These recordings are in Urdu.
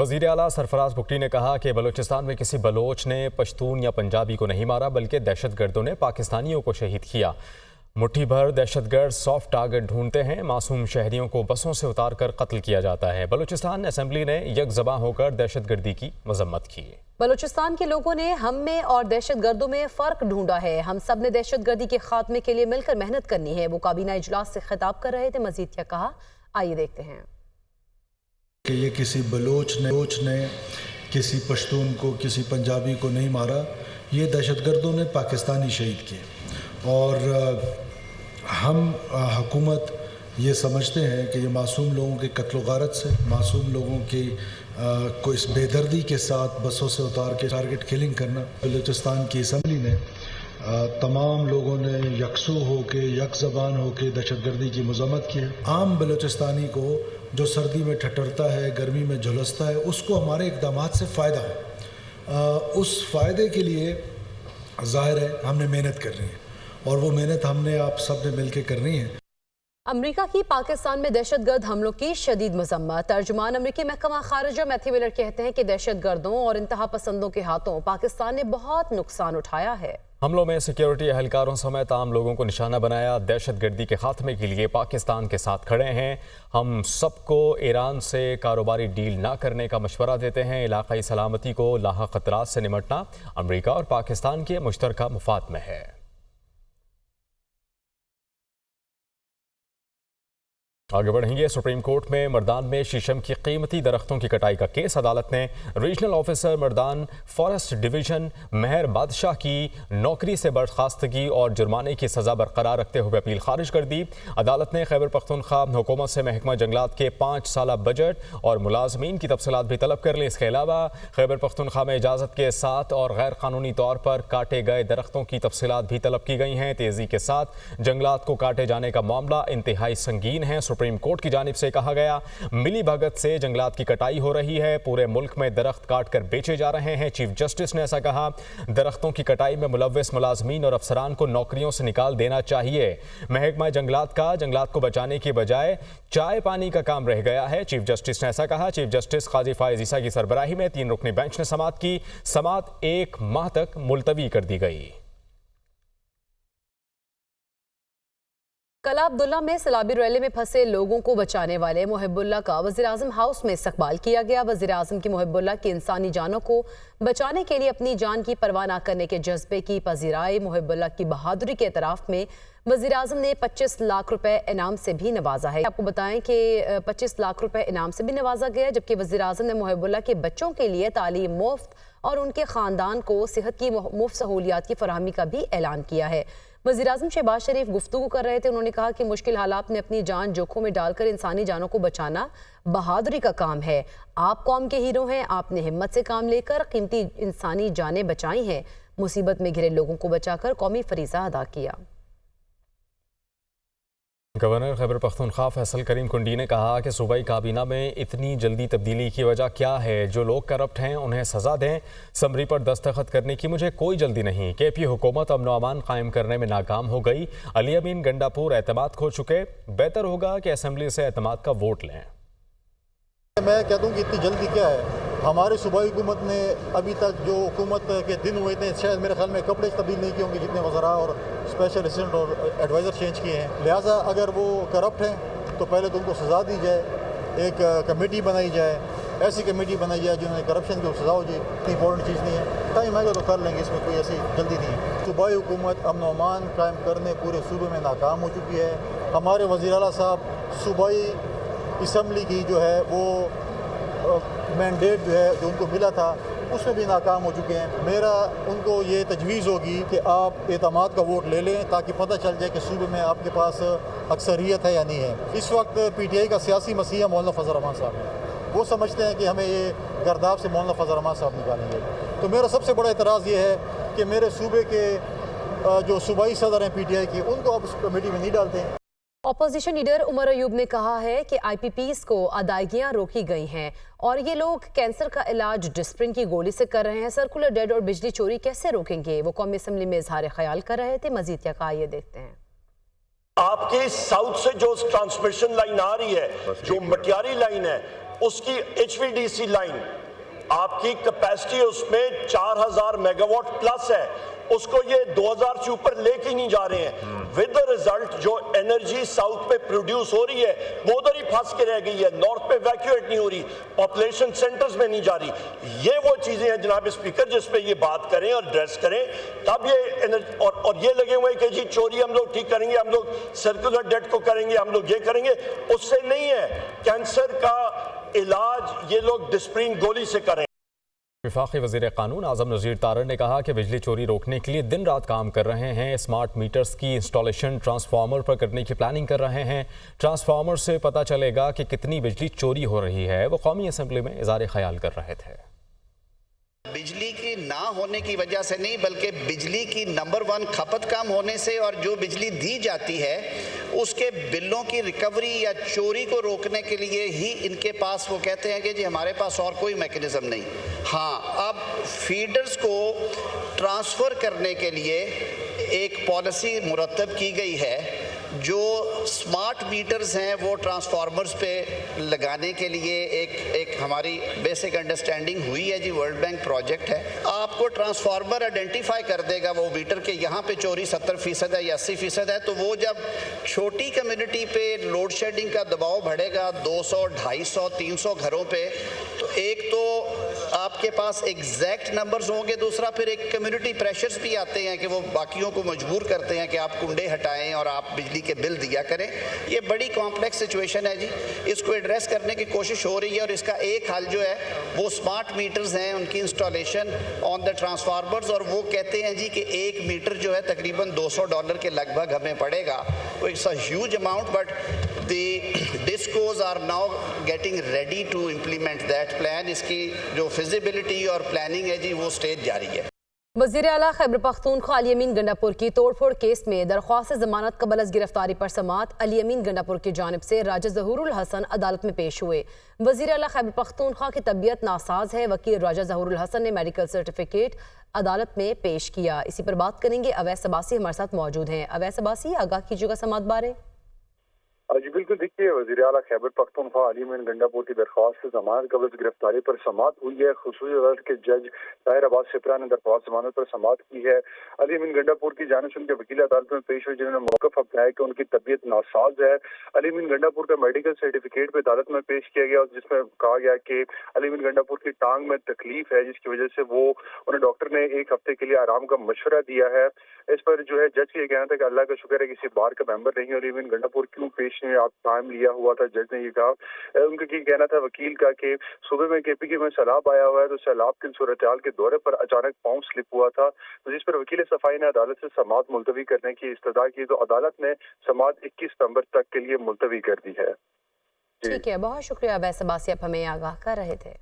وزیر اعلیٰ سرفراز بگٹی نے کہا کہ بلوچستان میں کسی بلوچ نے پشتون یا پنجابی کو نہیں مارا بلکہ دہشت گردوں نے پاکستانیوں کو شہید کیا۔ مٹھی بھر دہشت گرد سافٹ ٹارگٹ ڈھونڈتے ہیں، معصوم شہریوں کو بسوں سے اتار کر قتل کیا جاتا ہے۔ بلوچستان اسمبلی نے یک زباں ہو کر دہشت گردی کی مذمت کی۔ بلوچستان کے لوگوں نے ہم میں اور دہشت گردوں میں فرق ڈھونڈا ہے۔ ہم سب نے دہشت گردی کے خاتمے کے لیے مل کر محنت کرنی ہے۔ وہ کابینہ اجلاس سے خطاب کر رہے تھے، مزید کیا کہا آئیے دیکھتے ہیں۔ کہ یہ کسی بلوچ نے کسی پشتون کو کسی پنجابی کو نہیں مارا، یہ دہشت گردوں نے پاکستانی شہید کیے، اور ہم حکومت یہ سمجھتے ہیں کہ یہ معصوم لوگوں کے قتل و غارت سے، معصوم لوگوں کی کو اس بے دردی کے ساتھ بسوں سے اتار کے ٹارگٹ کلنگ کرنا۔ بلوچستان کی اسمبلی نے تمام لوگوں نے یکسو ہو کے یک زبان ہو کے دہشت گردی کی مذمت کی ہے۔ عام بلوچستانی کو جو سردی میں ٹھٹرتا ہے، گرمی میں جھلستا ہے، اس کو ہمارے اقدامات سے فائدہ ہو۔ اس فائدے کے لیے ظاہر ہے ہم نے محنت کرنی ہے، اور وہ محنت ہم نے آپ سب نے مل کے کرنی ہے۔ امریکہ کی پاکستان میں دہشت گرد حملوں کی شدید مذمت۔ ترجمان امریکی محکمہ خارجہ میتھیو ملر کہتے ہیں کہ دہشت گردوں اور انتہا پسندوں کے ہاتھوں پاکستان نے بہت نقصان اٹھایا ہے۔ حملوں میں سیکیورٹی اہلکاروں سمیت عام لوگوں کو نشانہ بنایا۔ دہشت گردی کے خاتمے کے لیے پاکستان کے ساتھ کھڑے ہیں۔ ہم سب کو ایران سے کاروباری ڈیل نہ کرنے کا مشورہ دیتے ہیں۔ علاقائی سلامتی کو لاحق خطرات سے نمٹنا امریکہ اور پاکستان کے مشترکہ مفاد میں ہے۔ آگے بڑھیں گے۔ سپریم کورٹ میں مردان میں شیشم کی قیمتی درختوں کی کٹائی کا کیس۔ عدالت نے ریجنل آفیسر مردان فارسٹ ڈویژن مہر بادشاہ کی نوکری سے برخاستگی اور جرمانے کی سزا برقرار رکھتے ہوئے اپیل خارج کر دی۔ عدالت نے خیبر پختونخوا حکومت سے محکمہ جنگلات کے 5 سالہ بجٹ اور ملازمین کی تفصیلات بھی طلب کر لی۔ اس کے علاوہ خیبر پختونخوا میں اجازت کے ساتھ اور غیر قانونی طور پر کاٹے گئے درختوں کی تفصیلات بھی طلب کی گئی ہیں۔ تیزی کے ساتھ جنگلات کو کاٹے جانے کا معاملہ انتہائی سنگین ہے۔ سپریم کورٹ کی جانب سے کہا گیا ملی بھگت سے جنگلات کی کٹائی ہو رہی ہے، پورے ملک میں درخت کاٹ کر بیچے جا رہے ہیں۔ چیف جسٹس نے ایسا کہا، درختوں کی کٹائی میں ملوث ملازمین اور افسران کو نوکریوں سے نکال دینا چاہیے۔ محکمہ جنگلات کا جنگلات کو بچانے کی بجائے چائے پانی کا کام رہ گیا ہے، چیف جسٹس نے ایسا کہا۔ چیف جسٹس قاضی فائز عیسیٰ کی سربراہی میں 3 رکنی بینچ نے سماعت کی۔ سماعت 1 ماہ تک ملتوی کر دی گئی۔ کلا عبداللہ میں سیلابی ریلے میں پھنسے لوگوں کو بچانے والے محب اللہ کا وزیراعظم ہاؤس میں استقبال کیا گیا۔ وزیراعظم کی محب اللہ کی انسانی جانوں کو بچانے کے لیے اپنی جان کی پرواہ نہ کرنے کے جذبے کی پذیرائی محب اللہ کی بہادری کے اعتراف میں وزیراعظم نے 25 لاکھ روپے انعام سے بھی نوازا ہے۔ آپ کو بتائیں کہ 25 لاکھ روپے انعام سے بھی نوازا گیا، جبکہ وزیراعظم نے محب اللہ کے بچوں کے لیے تعلیم مفت اور ان کے خاندان کو صحت کی مفت سہولیات کی فراہمی کا بھی اعلان کیا ہے۔ وزیراعظم شہباز شریف گفتگو کر رہے تھے، انہوں نے کہا کہ مشکل حالات میں اپنی جان جوکھوں میں ڈال کر انسانی جانوں کو بچانا بہادری کا کام ہے۔ آپ قوم کے ہیرو ہیں، آپ نے ہمت سے کام لے کر قیمتی انسانی جانیں بچائی ہیں، مصیبت میں گھرے لوگوں کو بچا کر قومی فریضہ ادا کیا۔ گورنر خیبر پختونخوا فیصل کریم کنڈی نے کہا کہ صوبائی کابینہ میں اتنی جلدی تبدیلی کی وجہ کیا ہے؟ جو لوگ کرپٹ ہیں انہیں سزا دیں۔ سمری پر دستخط کرنے کی مجھے کوئی جلدی نہیں۔ کے پی حکومت امن و امان قائم کرنے میں ناکام ہو گئی۔ علی امین گنڈا پور اعتماد کھو چکے، بہتر ہوگا کہ اسمبلی سے اعتماد کا ووٹ لیں۔ میں کہتا ہوں کہ اتنی جلدی کیا ہے؟ ہمارے صوبائی حکومت نے ابھی تک جو حکومت کے دن ہوئے تھے، شاید میرے خیال میں کپڑے تبدیل نہیں کیے ہوں گے جتنے وزراء اور اسپیشل اسسٹنٹ اور ایڈوائزر چینج کیے ہیں۔ لہٰذا اگر وہ کرپٹ ہیں تو پہلے تو ان کو سزا دی جائے، ایک کمیٹی بنائی جائے، ایسی کمیٹی بنائی جائے جنہوں نے کرپشن کی سزا ہو جائے۔ اتنی امپورٹنٹ چیز نہیں ہے، ٹائم آئے گا تو کر لیں گے، اس میں کوئی ایسی جلدی نہیں ہے۔ صوبائی حکومت امن و امان قائم کرنے پورے صوبے میں ناکام ہو چکی ہے۔ ہمارے وزیر اعلیٰ صاحب صوبائی اسمبلی کی جو ہے وہ مینڈیٹ جو ہے جو ان کو ملا تھا اس میں بھی ناکام ہو چکے ہیں۔ میرا ان کو یہ تجویز ہوگی کہ آپ اعتماد کا ووٹ لے لیں تاکہ پتہ چل جائے کہ صوبے میں آپ کے پاس اکثریت ہے یا نہیں ہے۔ اس وقت پی ٹی آئی کا سیاسی مسیح مولانا فضل الرحمان صاحب ہیں، وہ سمجھتے ہیں کہ ہمیں یہ گرداب سے مولانا فضل الرحمان صاحب نکالیں گے۔ تو میرا سب سے بڑا اعتراض یہ ہے کہ میرے صوبے کے جو صوبائی صدر ہیں پی ٹی آئی کی، ان کو آپ اس کمیٹی میں نہیں ڈالتے ہیں۔ اپوزیشن لیڈر عمر ایوب نے کہا ہے کہ آئی پی پیز کو ادائیگیاں روکی گئی ہیں اور یہ لوگ کینسر کا علاج ڈسپرین کی گولی سے کر رہے ہیں۔ سرکولر ڈیڈ اور بجلی چوری کیسے روکیں گے؟ وہ قومی اسمبلی میں اظہار خیال کر رہے تھے، مزید کیا کہا یہ دیکھتے ہیں۔ آپ کے ساؤتھ سے جو ٹرانسمیشن لائن آ رہی ہے، جو مٹیاری لائن ہے، اس کی HVDC لائن آپ کی کیپیسٹی اس میں 4000 میگا واٹ پلس ہے، اس کو یہ 2000 سے اوپر لے کے نہیں جا رہے ہیں. ود دا ریزلٹ جو انرجی ساؤتھ پہ پروڈیوس ہو رہی ہے وہ ادھر ہی پھنس کے رہ گئی ہے، نارتھ پہ ویکیویٹ نہیں ہو رہی، پاپولیشن سینٹرز میں نہیں جا رہی. یہ وہ چیزیں ہیں جناب اسپیکر جس پہ یہ بات کریں اور ایڈریس کریں، تب یہ اور یہ لگے ہوئے کہ جی چوری ہم لوگ ٹھیک کریں گے، ہم لوگ سرکولر ڈیٹ کو کریں گے، ہم لوگ یہ کریں گے. اس سے نہیں ہے. کینسر کا علاج یہ لوگ ڈسپرین گولی سے کریں. وفاقی وزیر قانون اعظم نذیر تارڑ نے کہا کہ بجلی چوری روکنے کے لیے دن رات کام کر رہے ہیں. اسمارٹ میٹرز کی انسٹالیشن ٹرانسفارمر پر کرنے کی پلاننگ کر رہے ہیں. ٹرانسفارمر سے پتہ چلے گا کہ کتنی بجلی چوری ہو رہی ہے. وہ قومی اسمبلی میں اظہار خیال کر رہے تھے. بجلی کی نہ ہونے کی وجہ سے نہیں بلکہ بجلی کی نمبر 1 کھپت کم ہونے سے اور جو بجلی دی جاتی ہے اس کے بلوں کی ریکوری یا چوری کو روکنے کے لیے ہی ان کے پاس وہ کہتے ہیں کہ جی ہمارے پاس اور کوئی میکینزم نہیں. ہاں اب فیڈرز کو ٹرانسفر کرنے کے لیے ایک پالیسی مرتب کی گئی ہے. جو سمارٹ میٹرز ہیں وہ ٹرانسفارمرز پہ لگانے کے لیے ایک ہماری بیسک انڈرسٹینڈنگ ہوئی ہے جی. ورلڈ بینک پروجیکٹ ہے. آپ کو ٹرانسفارمر آئیڈینٹیفائی کر دے گا وہ میٹر کے یہاں پہ چوری 70% ہے یا 80% ہے. تو وہ جب چھوٹی کمیونٹی پہ لوڈ شیڈنگ کا دباؤ بڑھے گا 200 250 300 گھروں پہ تو ایک تو آپ کے پاس ایگزیکٹ نمبرز ہوں گے. دوسرا پھر ایک کمیونٹی پریشرز بھی آتے ہیں کہ وہ باقیوں کو مجبور کرتے ہیں کہ آپ کنڈے ہٹائیں اور آپ بجلی کے بل دیا کریں. یہ بڑی کمپلیکس سچویشن ہے جی. اس کو ایڈریس کرنے کی کوشش ہو رہی ہے اور اس کا ایک حل جو ہے وہ سمارٹ میٹرز ہیں ان کی انسٹالیشن آن دا ٹرانسفارمرز. اور وہ کہتے ہیں جی کہ ایک میٹر جو ہے تقریباً $200 کے لگ بھگ ہمیں پڑے گا. It's a huge amount but the discos are now getting ready to implement that plan. اس کی جو فیزیبلٹی اور پلاننگ ہے جی وہ سٹیج جاری ہے. وزیر اعلیٰ خیبر پختونخوا علی امین گنڈا پور کی توڑ پھوڑ کیس میں درخواست ضمانت قبل از گرفتاری پر سماعت علی امین گنڈا پور کی جانب سے راجہ ظہور الحسن عدالت میں پیش ہوئے. وزیر اعلیٰ خیبر پختونخوا کی طبیعت ناساز ہے. وکیل راجہ ظہور الحسن نے میڈیکل سرٹیفکیٹ عدالت میں پیش کیا. اسی پر بات کریں گے. اویس عباسی ہمارے ساتھ موجود ہیں. اویس عباسی آگاہ کیجیے گا سماعت بارے. جی بالکل. دیکھیے وزیر اعلیٰ خیبر پختونخوا علی امین گنڈا پور کی درخواست ضمانت قبل از گرفتاری پر سماعت ہوئی ہے. خصوصی عدالت کے جج طاہر عباس سپرا نے درخواست ضمانت پر سماعت کی ہے. علی امین گنڈا پور کی جانب سے ان کے وکیل عدالت میں پیش ہوئے جنہوں نے موقف اپنایا کہ ان کی طبیعت ناساز ہے. علی امین گنڈا پور کا میڈیکل سرٹیفکیٹ بھی عدالت میں پیش کیا گیا جس میں کہا گیا کہ علی امین گنڈا پور کی ٹانگ میں تکلیف ہے جس کی وجہ سے وہ انہیں ڈاکٹر نے 1 ہفتے کے لیے آرام کا مشورہ دیا ہے. اس پر جو ہے جج کا یہ کہنا تھا کہ اللہ کا شکر ہے کسی بار کا ممبر نہیں. علی امین گنڈا پور کیوں پیش نہیں آپ ٹائم لیا ہوا تھا. جج نے یہ کہا ان کا یہ کہنا تھا وکیل کا کہ صوبے میں KPK میں سیلاب آیا ہوا ہے تو سیلاب کی صورتحال کے دورے پر اچانک پاؤں سلپ ہوا تھا جس پر وکیل صفائی نے عدالت سے سماعت ملتوی کرنے کی استدعا کی تو عدالت نے سماعت 21 ستمبر تک کے لیے ملتوی کر دی ہے. ٹھیک ہے, بہت شکریہ اویس عباسی, آپ ہمیں آگاہ کر رہے تھے.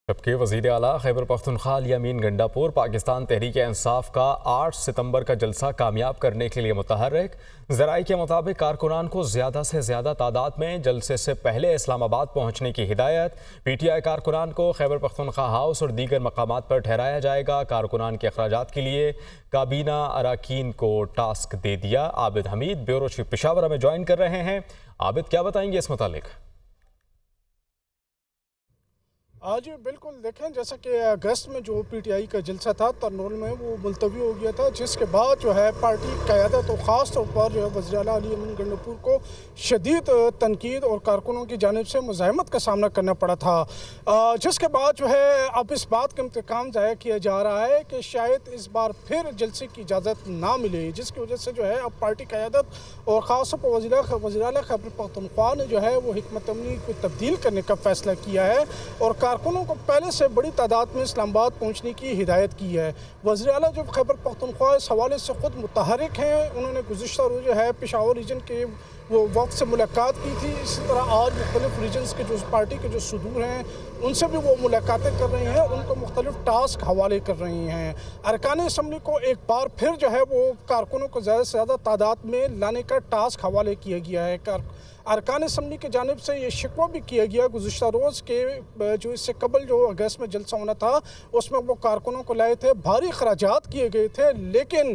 جبکہ وزیر اعلیٰ خیبر پختونخوا علی امین گنڈا پور پاکستان تحریک انصاف کا 8 ستمبر کا جلسہ کامیاب کرنے کے لیے متحرک. ذرائع کے مطابق کارکنان کو زیادہ سے زیادہ تعداد میں جلسے سے پہلے اسلام آباد پہنچنے کی ہدایت. PTI کارکنان کو خیبر پختونخوا ہاؤس اور دیگر مقامات پر ٹھہرایا جائے گا. کارکنان کے اخراجات کے لیے کابینہ اراکین کو ٹاسک دے دیا. عابد حمید بیورو چیف پشاور میں جوائن کر رہے ہیں. عابد, کیا بتائیں گے اس متعلق؟ جی بالکل, دیکھیں جیسا کہ اگست میں جو PTI کا جلسہ تھا ترنول میں وہ ملتوی ہو گیا تھا جس کے بعد جو ہے پارٹی قیادت اور خاص طور پر جو ہے وزیر اعلیٰ علی امین گنڈا پور کو شدید تنقید اور کارکنوں کی جانب سے مزاحمت کا سامنا کرنا پڑا تھا, جس کے بعد جو ہے اب اس بات کا انتقام ضائع کیا جا رہا ہے کہ شاید اس بار پھر جلسے کی اجازت نہ ملے, جس کی وجہ سے جو ہے اب پارٹی قیادت اور خاص طور پر وزیر اعلیٰ خیبر پختونخوا نے جو ہے وہ حکمت عملی کو تبدیل کرنے کا فیصلہ کیا ہے اور کارکنوں کو پہلے سے بڑی تعداد میں اسلام آباد پہنچنے کی ہدایت کی ہے. وزیر اعلیٰ جو خیبر پختونخوا اس حوالے سے خود متحرک ہیں, انہوں نے گزشتہ روز جو ہے پشاور ریجن کے وہ وقت سے ملاقات کی تھی. اسی طرح آج مختلف ریجنز کے جو پارٹی کے جو صدور ہیں ان سے بھی وہ ملاقاتیں کر رہے ہیں, ان کو مختلف ٹاسک حوالے کر رہے ہیں. ارکان اسمبلی کو ایک بار پھر جو ہے وہ کارکنوں کو زیادہ سے زیادہ تعداد میں لانے کا ٹاسک حوالے کیا گیا ہے. ارکان اسمبلی کی جانب سے یہ شکوہ بھی کیا گیا گزشتہ روز کے جو اس سے قبل جو اگست میں جلسہ ہونا تھا اس میں وہ کارکنوں کو لائے تھے, بھاری اخراجات کیے گئے تھے, لیکن